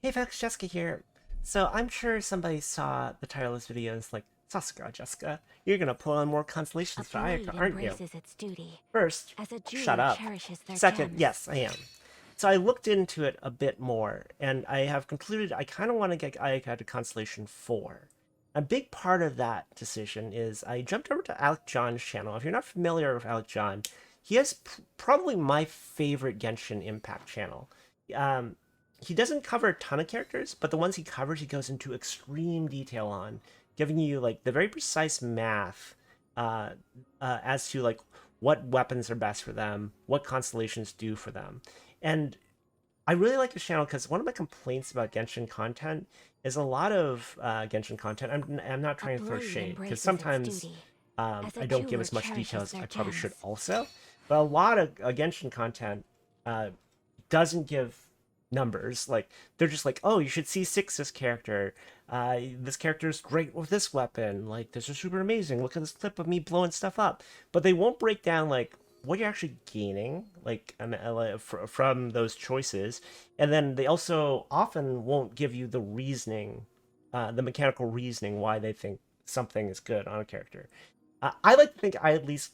Hey folks, Jessica here. So I'm sure somebody saw the title of this video and it's like, Sasuke, Jessica, you're gonna pull on more A constellations for Ayaka, blade aren't you? embraces its duty, First, as a shut jeweler up. cherishes their Second, gems. yes, I am. So I looked into it a bit more, and I have concluded I kind of want to get Ayaka to Constellation 4. A big part of that decision is I jumped over to Alec John's channel. If you're not familiar with Alec John, he has probably my favorite Genshin Impact channel. Um, he doesn't cover a ton of characters, but the ones he covers, he goes into extreme detail on, giving you like the very precise math uh, as to like what weapons are best for them, what constellations do for them. And I really like his channel because one of my complaints about Genshin content is a lot of Genshin content. I'm not A trying to throw blade shade because embraces its sometimes duty, as a I don't give jeweler as much detail cherishes as their I probably should gems. also. But a lot of Genshin content uh, doesn't give numbers. Like they're just like, oh, you should see six this character. This character is great with this weapon. Like this is super amazing. Look at this clip of me blowing stuff up. But they won't break down like what you're actually gaining, like from those choices. And then they also often won't give you the reasoning, the mechanical reasoning why they think something is good on a character. I like to think I at least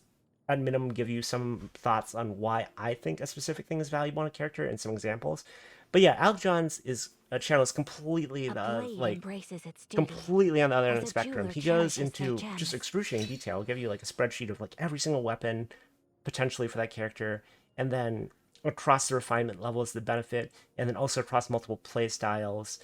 at minimum give you some thoughts on why I think a specific thing is valuable in a character and some examples. But yeah, Al John's is a channel is completely A blade like embraces its duty, completely on the other end of as the a spectrum. jeweler He goes cherishes their into just gems. excruciating detail. He'll give you like a spreadsheet of like every single weapon potentially for that character, and then across the refinement levels, the benefit, and then also across multiple play styles.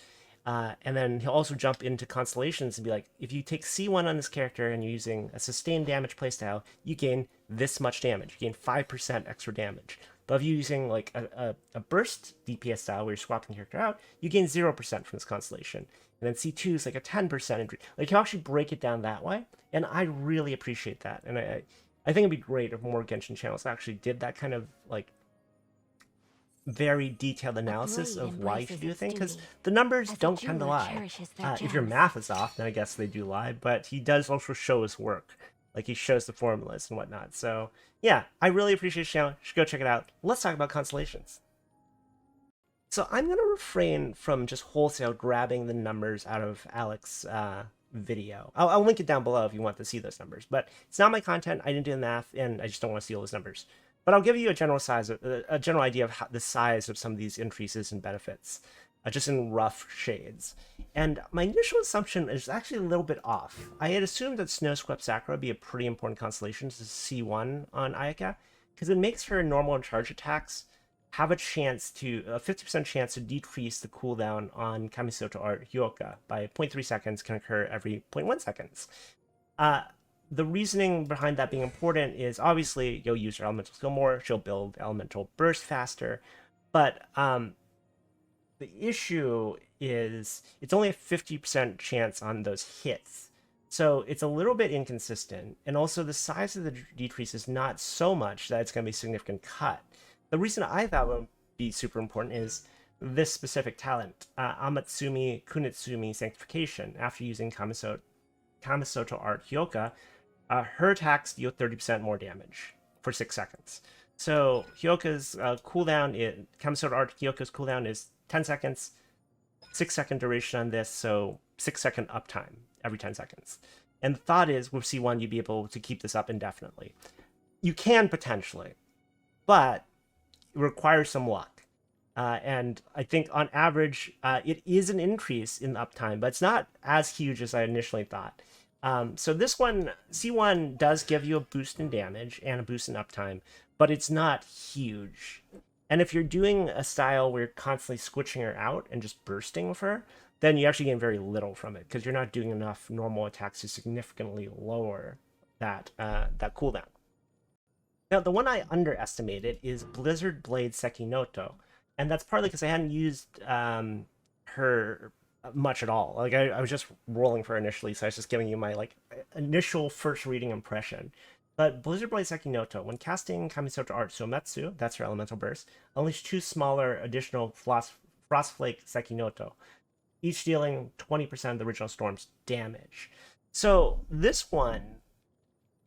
And then he'll also jump into constellations and be like, if you take C1 on this character and you're using a sustained damage playstyle, you gain this much damage. You gain 5% extra damage. But if you're using like a burst DPS style where you're swapping the character out, you gain 0% from this constellation. And then C2 is like a 10% increase. Like you actually break it down that way. And I really appreciate that. And I think it'd be great if more Genshin channels actually did that kind of like very detailed A analysis blade of why you should embraces do a its thing because duty, the numbers as a don't tend to jeweler lie. cherishes their If your gems. math is off, then I guess they do lie, but he does also show his work. Like he shows the formulas and whatnot. So yeah, I really appreciate his channel. You should go check it out. Let's talk about constellations. So I'm going to refrain from just wholesale grabbing the numbers out of Alex's video. I'll link it down below if you want to see those numbers. But it's not my content. I didn't do the math, and I just don't want to see all those numbers. But I'll give you a general a general idea of the size of some of these increases and benefits, just in rough shades. And my initial assumption is actually a little bit off. I had assumed that Snow Swept Sakura would be a pretty important constellation to C1 on Ayaka, because it makes her normal and charge attacks have a 50% chance to decrease the cooldown on Kamisoto Art Hyoka by zero point 0.3 seconds can occur every zero point 0.1 seconds. Uh, the reasoning behind that being important is obviously you'll use your elemental skill more, she'll build elemental burst faster, but the issue is it's only a 50% chance on those hits. So it's a little bit inconsistent, and also the size of the decrease is not so much that it's going to be a significant cut. The reason I thought would be super important is this specific talent, Amatsumi Kunitsumi Sanctification. After using Kamisoto Art Hyoka, her attacks deal 30% more damage for 6 seconds. So Hyoka's Kamisoto Art Hyoka's cooldown is 10 seconds, 6-second duration on this, so 6-second uptime every 10 seconds. And the thought is with C1, you'd be able to keep this up indefinitely. You can potentially, but it requires some luck. And I think on average, it is an increase in uptime, but it's not as huge as I initially thought. So this one, C1 does give you a boost in damage and a boost in uptime, but it's not huge. And if you're doing a style where you're constantly switching her out and just bursting with her, then you actually gain very little from it because you're not doing enough normal attacks to significantly lower that cooldown. Now, the one I underestimated is Blizzard Blade Sekinoto, and that's partly because I hadn't used her much at all. Like I was just rolling for her initially, so I was just giving you my like initial first reading impression. But Blizzard Blade Sekinoto, when casting Kamisoto Art Sometsu, that's her elemental burst, unleash two smaller additional Frostflake Sekinoto, each dealing 20% of the original storm's damage. So this one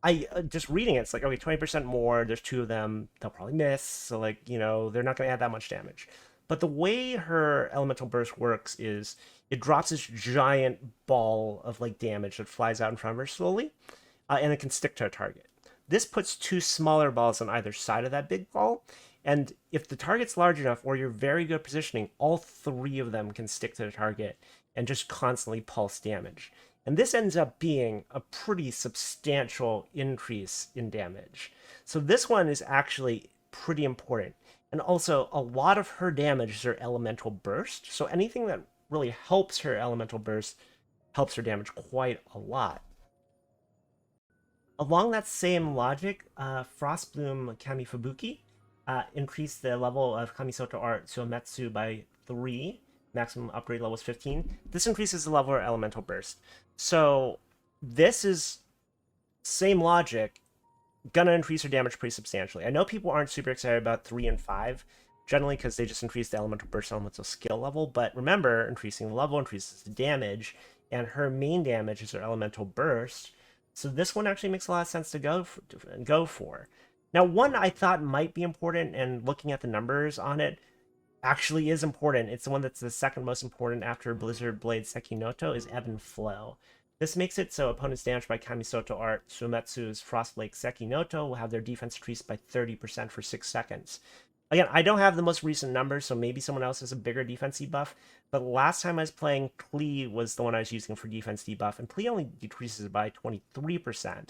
I just reading it, it's like okay, 20% more. There's two of them. They'll probably miss, so like they're not going to add that much damage. But the way her elemental burst works is it drops this giant ball of like damage that flies out in front of her slowly, and it can stick to a target. This puts two smaller balls on either side of that big ball, and if the target's large enough or you're very good positioning, all three of them can stick to the target and just constantly pulse damage. And this ends up being a pretty substantial increase in damage. So this one is actually pretty important. And also, a lot of her damage is her elemental burst. So anything that really helps her elemental burst helps her damage quite a lot. Along that same logic, Frostbloom Kamifubuki increased the level of Kamisoto Art Suametsu by 3. Maximum upgrade level is 15. This increases the level of elemental burst. So this is same logic, gonna increase her damage pretty substantially. I know people aren't super excited about 3 and 5, generally because they just increase the elemental burst elemental skill level, but remember, increasing the level increases the damage, and her main damage is her elemental burst, so this one actually makes a lot of sense to go for. Now, one I thought might be important, and looking at the numbers on it, actually is important. It's the one that's the second most important after Blizzard Blade Sekinoto, is Ebb and Flow. This makes it so opponents damaged by Kamisoto Art Sumetsu's Frostblade Sekinoto will have their defense increased by 30% for 6 seconds. Again, I don't have the most recent numbers, so maybe someone else has a bigger defense debuff, but last time I was playing, Klee was the one I was using for defense debuff, and Klee only decreases by 23%.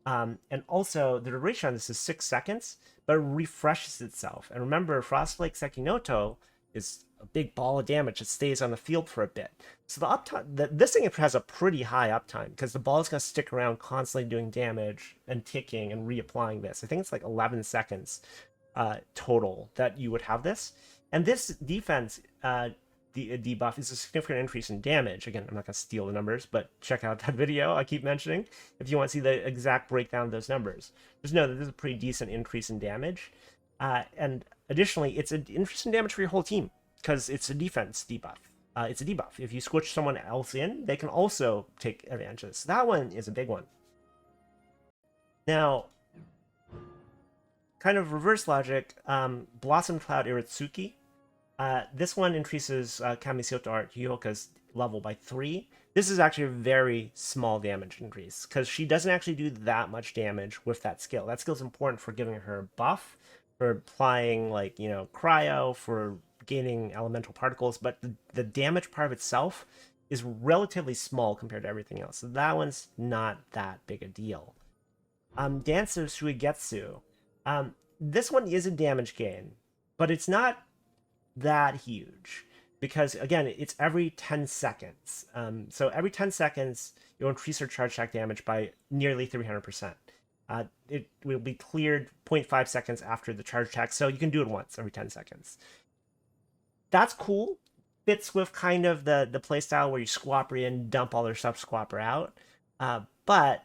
And also, the duration on this is 6 seconds, but it refreshes itself. And remember, Frostblade Sekinoto is a big ball of damage that stays on the field for a bit. So the uptime, this thing has a pretty high uptime because the ball is going to stick around constantly doing damage and ticking and reapplying this. I think it's like 11 seconds total that you would have this. And this defense debuff is a significant increase in damage. Again, I'm not going to steal the numbers, but check out that video I keep mentioning if you want to see the exact breakdown of those numbers. Just know that this is a pretty decent increase in damage. And additionally, it's an increase in damage for your whole team because it's a defense debuff. It's a debuff. If you switch someone else in, they can also take advantage of this. That one is a big one. Now, kind of reverse logic, Blossom Cloud Iritsuki. This one increases Kamisoto Art Yuhoka's level by 3. This is actually a very small damage increase because she doesn't actually do that much damage with that skill. That skill is important for giving her a buff, for applying, like, you know, cryo, for gaining elemental particles, but the damage part of itself is relatively small compared to everything else. So that one's not that big a deal. Danzo Suigetsu. This one is a damage gain, but it's not that huge because, again, it's every 10 seconds. So every 10 seconds, you'll increase your charge attack damage by nearly 300%. It will be cleared 0.5 seconds after the charge attack, so you can do it once every 10 seconds. That's cool. Fits with kind of the playstyle where you squapper in, dump all their stuff, squapper out. But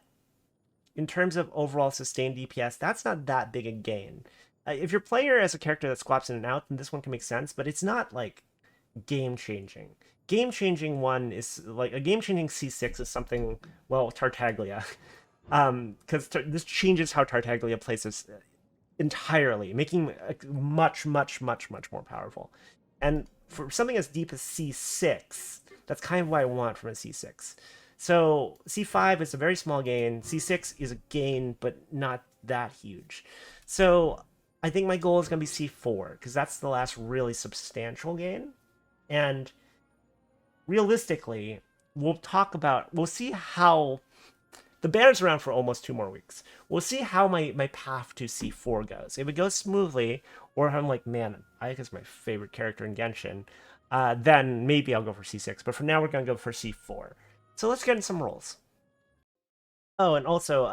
in terms of overall sustained DPS, that's not that big a gain. If you're playing her as a character that squaps in and out, then this one can make sense, but it's not like game-changing. Game-changing one is like a game-changing C6 is something, well, Tartaglia. Because this changes how Tartaglia plays this entirely, making it much, much, much, much more powerful. And for something as deep as C6, that's kind of what I want from a C6. So C5 is a very small gain. C6 is a gain, but not that huge. So I think my goal is going to be C4, because that's the last really substantial gain. And realistically, we'll see how... The banner's around for almost 2 more weeks. We'll see how my path to C4 goes. If it goes smoothly, or if I'm like, man, Ayaka's my favorite character in Genshin, then maybe I'll go for C6. But for now, we're going to go for C4. So let's get in some rolls. Oh, and also,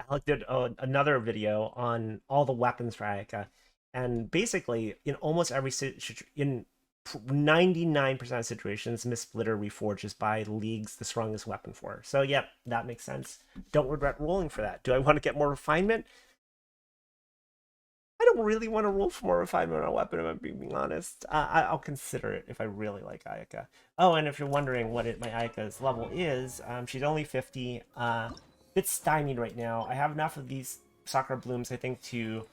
Alec did another video on all the weapons for Ayaka. And basically, in almost every in 99% of situations, Miss Splitter reforges by leagues the strongest weapon for her. So, yep, that makes sense. Don't regret rolling for that. Do I want to get more refinement? I don't really want to roll for more refinement on a weapon, if I'm being honest. I'll consider it if I really like Ayaka. Oh, and if you're wondering what my Ayaka's level is, she's only 50. Bit stymied right now. I have enough of these Sakura Blooms, I think, to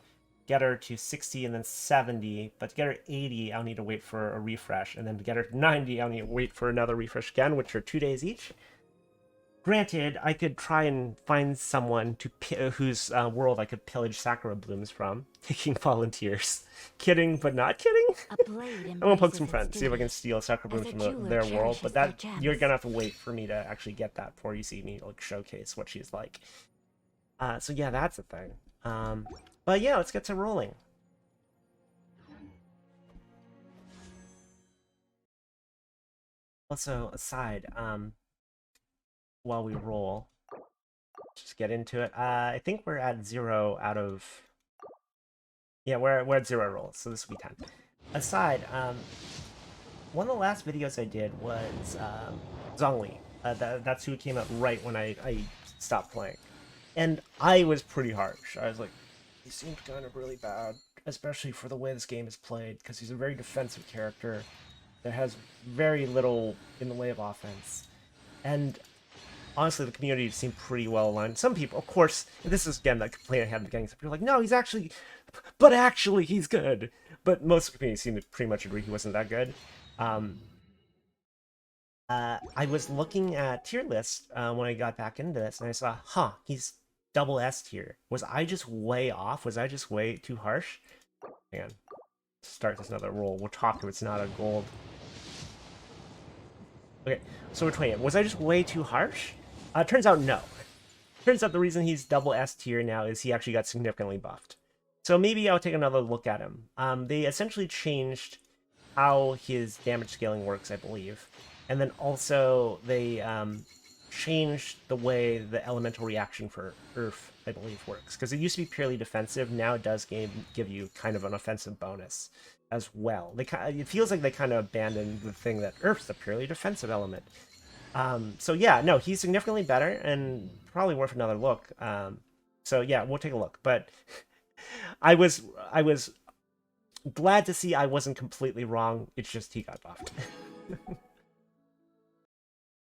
get her to 60 and then 70, but to get her 80, I'll need to wait for a refresh, and then to get her to 90, I'll need to wait for another refresh again, which are 2 days each. Granted, I could try and find someone to whose world I could pillage Sakura blooms from, taking volunteers. Kidding, but not kidding. A blade I'm gonna poke some embraces friends, its see if I duty, can steal Sakura as blooms a from jeweler their world, cherishes but their that gems. you're gonna have to wait for me to actually get that before you see me like showcase what she's like. So yeah, that's a thing. But yeah, let's get to rolling. Also, aside, while we roll, just get into it. I think we're at 0 out of... Yeah, we're at 0 rolls, so this will be 10. Aside, one of the last videos I did was Zhongli. That's who came up right when I stopped playing. And I was pretty harsh. I was like, he seemed kind of really bad, especially for the way this game is played, because he's a very defensive character that has very little in the way of offense. And honestly, the community seemed pretty well aligned. Some people, of course, this is again that complaint I had at the beginning. Some people are like, no, he's actually, but actually, he's good. But most of the community seemed to pretty much agree he wasn't that good. I was looking at tier list when I got back into this, and I saw, huh, he's double S tier. Was I just way off? Was I just way too harsh? Hang on. Start this another roll. We'll talk if it's not a gold. Okay, so we're 28. Was I just way too harsh? Turns out no. Turns out the reason he's double S tier now is he actually got significantly buffed. So maybe I'll take another look at him. They essentially changed how his damage scaling works, I believe. And then also they changed the way the elemental reaction for Earth, I believe, works. Because it used to be purely defensive. Now it does give you kind of an offensive bonus as well. It feels like they kind of abandoned the thing that Earth's a purely defensive element. So yeah, no, he's significantly better and probably worth another look. So yeah, we'll take a look. But I was glad to see I wasn't completely wrong. It's just he got buffed.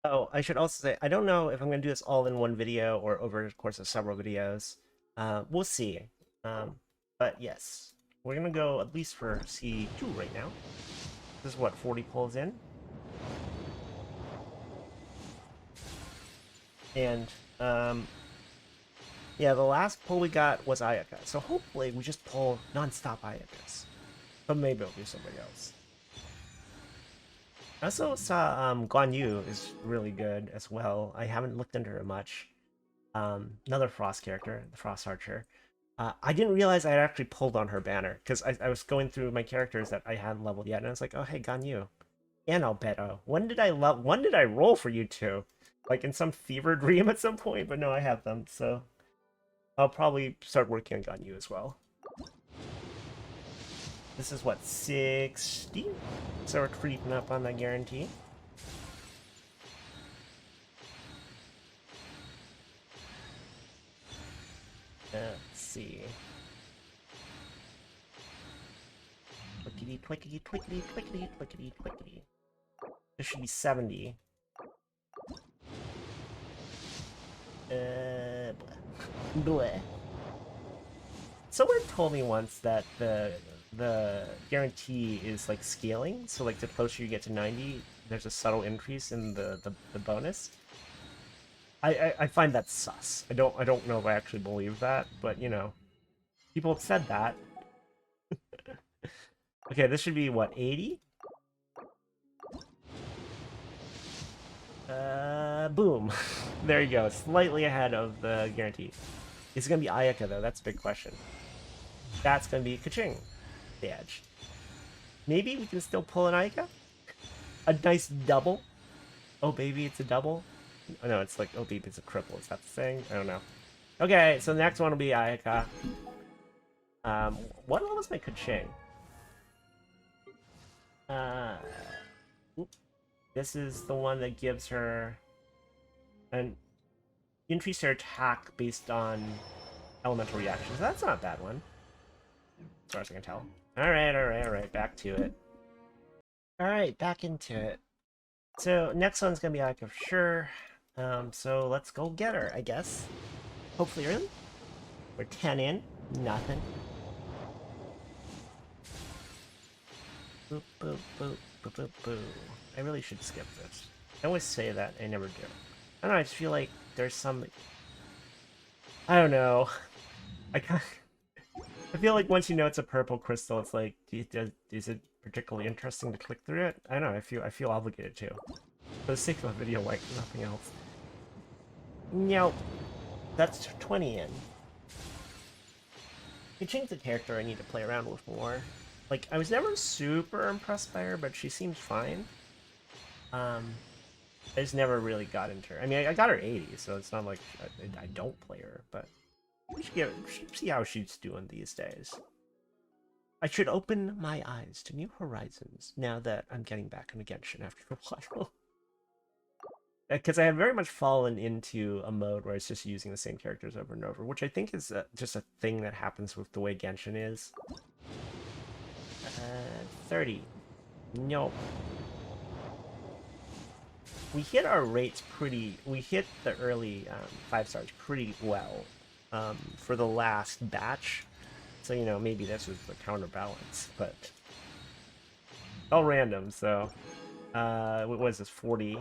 Oh, I should also say, I don't know if I'm going to do this all in one video or over the course of several videos. We'll see. But yes, we're going to go at least for C2 right now. This is what, 40 pulls in? And, yeah, the last pull we got was Ayaka. So hopefully we just pull non-stop Ayakas. But maybe it'll do something else. I also saw Guan Yu is really good as well. I haven't looked into her much. Another Frost character, the Frost Archer. I didn't realize I had actually pulled on her banner, because I was going through my characters that I hadn't leveled yet, and I was like, oh, hey, Guan Yu. And Albedo. When did I roll for you two? Like in some fever dream at some point? But no, I have them, so I'll probably start working on Guan Yu as well. This is what, 60? So we're creeping up on that guarantee. Let's see. Twickety, twickety, twickety, twickety, twickety, twickety. This should be 70. Bleh. Someone told me once that the guarantee is like scaling, so like the closer you get to 90, there's a subtle increase in the bonus. I find that sus. I don't know if I actually believe that, but you know, people have said that. Okay, this should be what, 80? Boom. There you go, slightly ahead of the guarantee. Is it gonna be Ayaka though? That's a big question. That's gonna be Kaching. The edge. Maybe we can still pull an Ayaka? A nice double? Oh baby, it's a double? Oh no, it's like, oh baby, it's a cripple. Is that the thing? I don't know. Okay, so the next one will be Ayaka. What was my Kaching? This is the one that gives her an increase her attack based on elemental reactions. That's not a bad one, as far as I can tell. Alright, back to it. Alright, back into it. So, next one's gonna be Ayaka for sure. So let's go get her, I guess. Hopefully early. We're 10 in, nothing. Boop, boop, boop, boop, boop, boop. I really should skip this. I always say that, I never do. I don't know, I just feel like there's some... I don't know. I feel like once you know it's a purple crystal, it's like, is it particularly interesting to click through it? I don't know, I feel obligated to. For the sake of a video, like nothing else. Nope. That's 20 in. To change the character, I need to play around with more. Like, I was never super impressed by her, but she seems fine. I just never really got into her. I mean, I got her 80, so it's not like I don't play her, but we should see how she's doing these days. I should open my eyes to new horizons now that I'm getting back into Genshin after a while. Because I have very much fallen into a mode where it's just using the same characters over and over, which I think is just a thing that happens with the way Genshin is. 30. Nope. We hit our rates pretty... We hit the early 5 stars pretty well for the last batch. So, you know, maybe this was the counterbalance, but... all random, so... what was this, 40?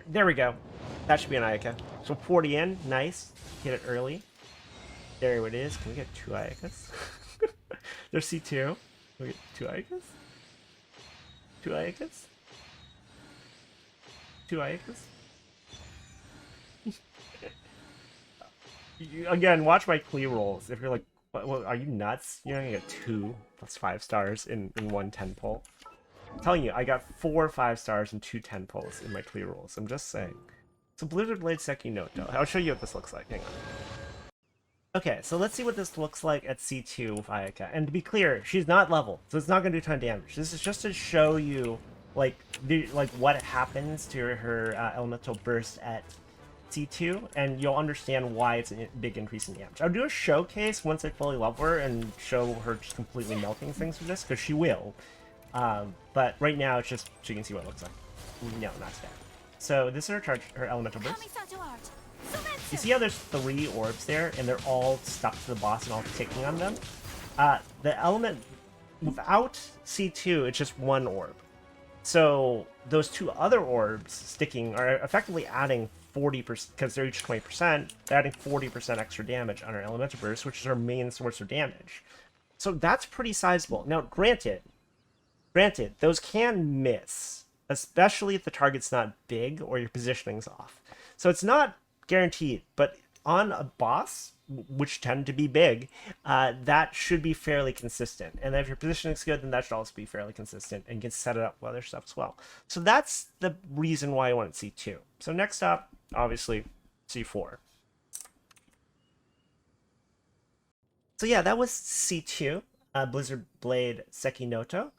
There we go. That should be an Ayaka. So 40 in, nice. Hit it early. There it is. Can we get 2 Ayakas? There's C2. Can we get 2 Ayakas? 2 Ayakas? 2 Ayakas? Again, watch my clee rolls. If you're like, what, are you nuts? You're gonna get 2 plus 5 stars in one 10 pull. I'm telling you, I got 4 5 stars and 2 10 pulls in my clear rolls. I'm just saying. So Blizzard Blade Sekinoto. I'll show you what this looks like. Hang on. Okay, so let's see what this looks like at C2 with Ayaka. And to be clear, she's not leveled, so it's not going to do a ton of damage. This is just to show you, like what happens to her elemental burst at C2, and you'll understand why it's a big increase in damage. I'll do a showcase once I fully level her and show her just completely melting things with this, because she will. But right now, it's just so you can see what it looks like. No, not today. So this is her charge, her elemental burst. You see how there's 3 orbs there, and they're all stuck to the boss and all ticking on them? The element, without C2, it's just 1 orb. So those 2 other orbs sticking are effectively adding 40%, because they're each 20%, they're adding 40% extra damage on her elemental burst, which is her main source of damage. So that's pretty sizable. Now, granted, those can miss, especially if the target's not big or your positioning's off. So it's not guaranteed, but on a boss, which tend to be big, that should be fairly consistent. And if your positioning's good, then that should also be fairly consistent and can set it up with other stuff as well. So that's the reason why I wanted C2. So next up, obviously, C4. So yeah, that was C2, Blizzard Blade Sekinoto.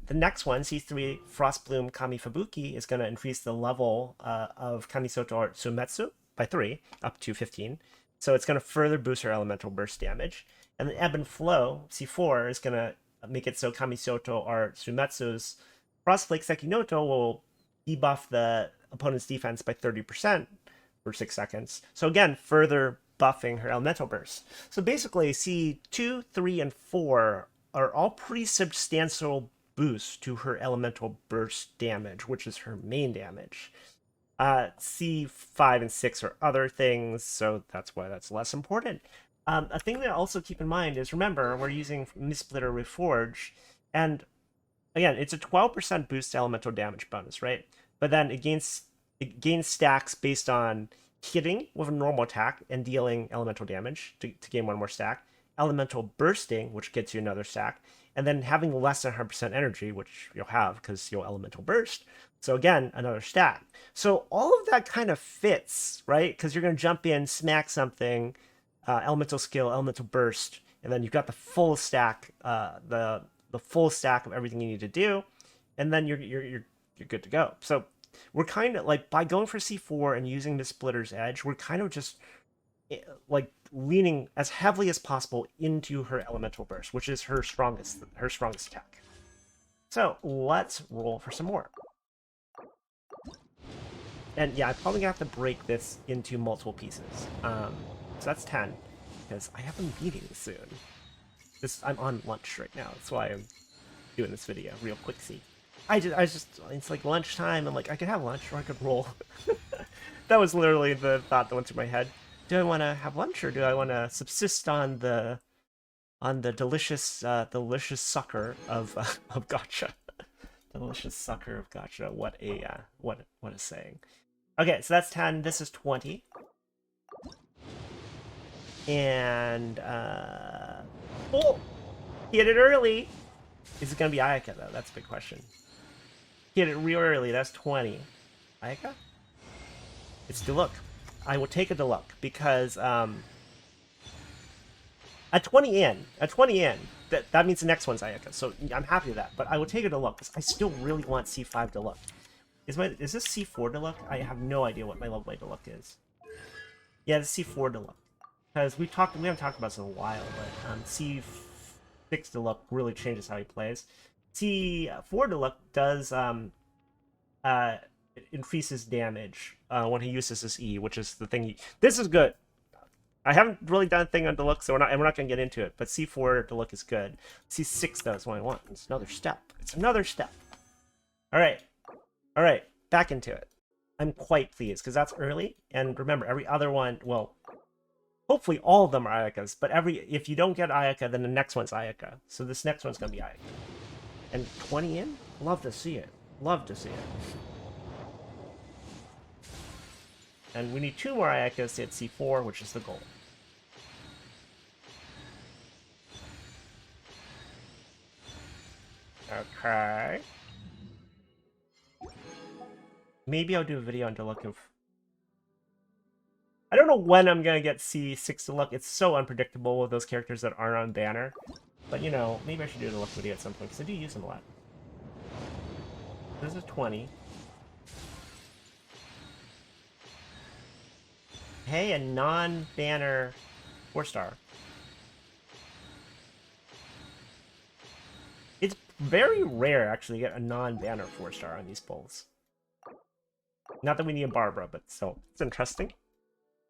The next one, C3 Frostbloom Kami Fubuki, is going to increase the level of Kamisoto Art Sumetsu by 3, up to 15. So it's going to further boost her elemental burst damage. And the Ebb and Flow, C4, is going to make it so Kamisoto Art Sumetsu's Frostflake Sekinoto will debuff the opponent's defense by 30% for 6 seconds. So again, further buffing her elemental burst. So basically, C2, 3, and 4 are all pretty substantial boosts to her elemental burst damage, which is her main damage. C5 and 6 are other things, so that's why that's less important. A thing to also keep in mind is, remember, we're using Mistsplitter Reforge, and again, it's a 12% boost to elemental damage bonus, right? But then it gains stacks based on hitting with a normal attack and dealing elemental damage to gain 1 more stack, elemental bursting, which gets you another stack, and then having less than 100% energy, which you'll have because you'll elemental burst. So again, another stack. So all of that kind of fits, right? Because you're going to jump in, smack something, elemental skill, elemental burst, and then you've got the full stack, the full stack of everything you need to do, and then you're good to go. So we're kind of like, by going for C4 and using the Splitter's Edge, we're kind of just like leaning as heavily as possible into her elemental burst, which is her strongest attack. So let's roll for some more. And yeah, I'm probably gonna have to break this into multiple pieces. So that's 10. because I have a meeting soon. I'm on lunch right now. That's why I'm doing this video real quicksy. I just, it's like lunchtime. I'm like, I could have lunch or I could roll. That was literally the thought that went through my head. Do I want to have lunch or do I want to subsist on the delicious delicious sucker of gotcha? Delicious sucker of gotcha. What a saying. Okay, so that's 10. This is 20. And oh, he hit it early. Is it gonna be Ayaka though? That's a big question. He hit it real early. That's 20. Ayaka? It's Diluc. I will take a Diluc because at 20 in, that means the next one's Ayaka. So I'm happy with that. But I will take a Diluc because I still really want C5 Diluc. Is this C4 Diluc? I have no idea what my Lovely Diluc is. Yeah, the C4 Diluc. Because we haven't talked about this in a while, but C6 Diluc really changes how he plays. C4 Diluc does it increases damage when he uses his E, which is the thing. This is good. I haven't really done a thing on Diluc, so we're not gonna get into it. But C4 Diluc is good. C6 does what I want. It's another step. It's another step. All right, back into it. I'm quite pleased because that's early, and remember, every other one, well, hopefully all of them are Ayakas, but if you don't get Ayaka, then the next one's Ayaka. So this next one's gonna be Ayaka. And 20 in? Love to see it. Love to see it. And we need 2 more Ayakas to hit C4, which is the goal. Okay. Maybe I'll do a video on Diluc of... I don't know when I'm gonna get C6 Diluc. It's so unpredictable with those characters that aren't on banner. But, you know, maybe I should do a Diluc video at some point, because I do use them a lot. This is 20. Hey, a non-banner 4-star. It's very rare, actually, to get a non-banner 4-star on these pulls. Not that we need a Barbara, but still, it's interesting.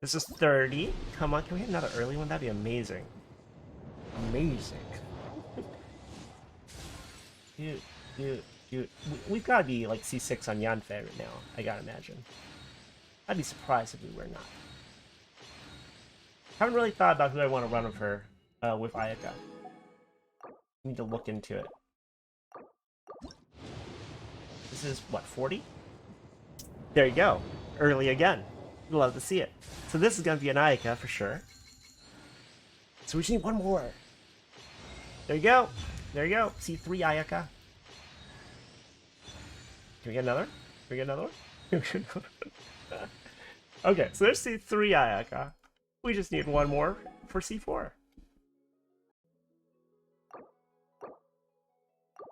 This is 30. Come on, can we hit another early one? That'd be amazing. Amazing. Dude. We've got to be like C6 on Yanfei right now, I gotta imagine. I'd be surprised if we were not. Haven't really thought about who I want to run with her, with Ayaka. Need to look into it. This is, what, 40? There you go. Early again. Love to see it. So this is going to be an Ayaka for sure. So we just need one more. There you go. There you go. C3 Ayaka. Can we get another? Can we get another one? Okay, so there's C3 Ayaka. We just need one more for C4.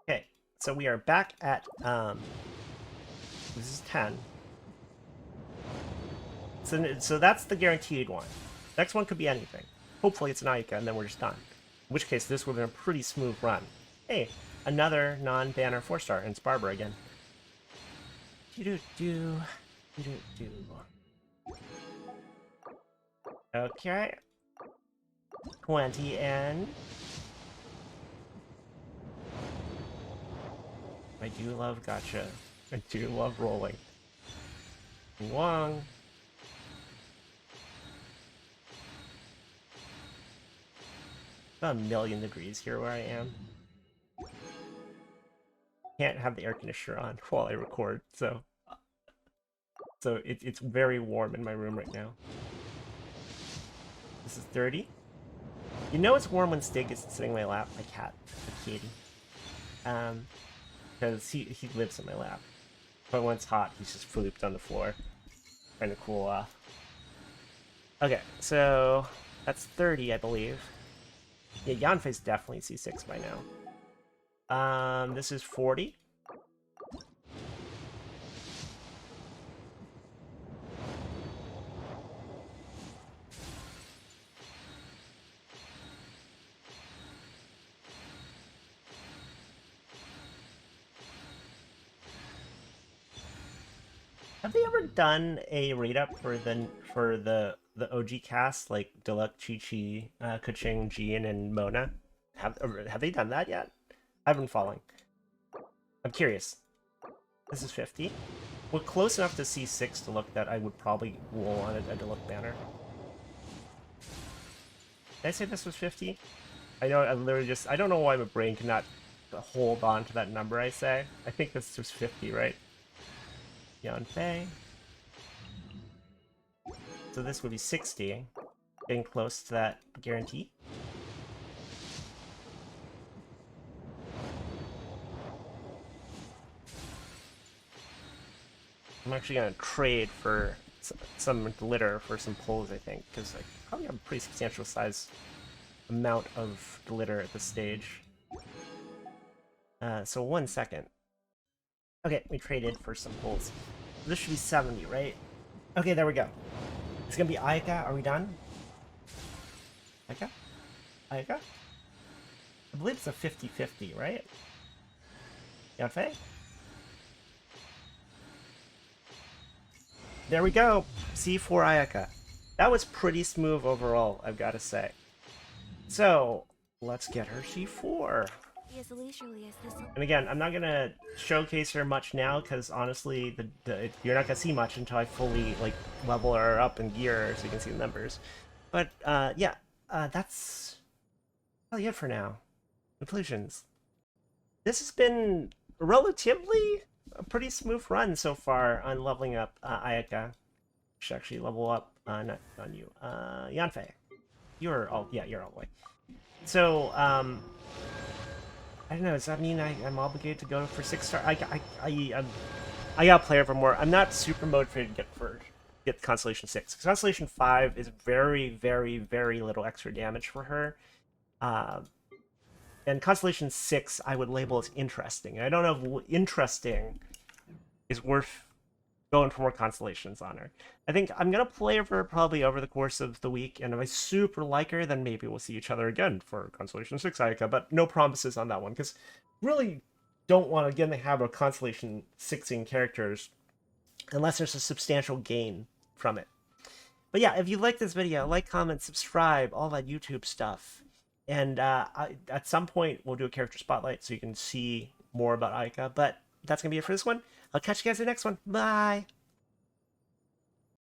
Okay, so we are back at, this is 10. So that's the guaranteed one. Next one could be anything. Hopefully it's an Ayaka, and then we're just done. In which case, this would have been a pretty smooth run. Hey, another non-banner 4-star, and it's Barbara again. Okay. 20 and... I do love gotcha. I do love rolling. Wong. About 1,000,000 degrees here where I am. Can't have the air conditioner on while I record, so it's very warm in my room right now. This is 30. You know it's warm when Stig is sitting in my lap, my cat, the kitty. Because he lives in my lap. But when it's hot, he's just flooped on the floor, trying to cool off. Okay, so that's 30, I believe. Yeah, Yanfei's definitely C6 by now. This is 40. Have they ever done a rate up for the the OG cast, like Diluc, Chi-Chi, Keqing, Jean, and Mona? Have they done that yet? I've been following. I'm curious. This is 50. We're close enough to C6 to look that I would probably roll on a Diluc banner. Did I say this was 50? I know I literally just... I don't know why my brain cannot hold on to that number I say. I think this was 50, right? Yanfei. So this would be 60. Getting close to that guarantee. I'm actually going to trade for some glitter for some pulls, I think, because I probably have a pretty substantial size amount of glitter at this stage. So 1 second. Okay, we traded for some pulls. This should be 70, right? Okay, there we go. It's going to be Ayaka. Are we done? Ayaka? Ayaka? I believe it's a 50-50, right? Yanfei? There we go. C4 Ayaka. That was pretty smooth overall, I've got to say. So, let's get her C4. As leisurely as this. And again, I'm not going to showcase her much now, because honestly, you're not going to see much until I fully level her up in gear so you can see the numbers. But yeah, that's probably it for now. Conclusions. This has been relatively a pretty smooth run so far on leveling up Ayaka. Should actually level up, not on you, Yanfei. You're all the way. So, I don't know, does that mean I'm obligated to go for 6-star? I gotta play her for more. I'm not super motivated to get Constellation 6. Constellation 5 is very, very, very little extra damage for her. And Constellation 6 I would label as interesting. And I don't know if interesting is worth going for more constellations on her. I think I'm going to play her probably over the course of the week, and if I super like her, then maybe we'll see each other again for Constellation 6 Ayaka, but no promises on that one, because really don't want to get in the habit of Constellation 6ing characters unless there's a substantial gain from it. But yeah, if you like this video, like, comment, subscribe, all that YouTube stuff. And at some point, we'll do a character spotlight so you can see more about Ayaka. But that's going to be it for this one. I'll catch you guys in the next one. Bye!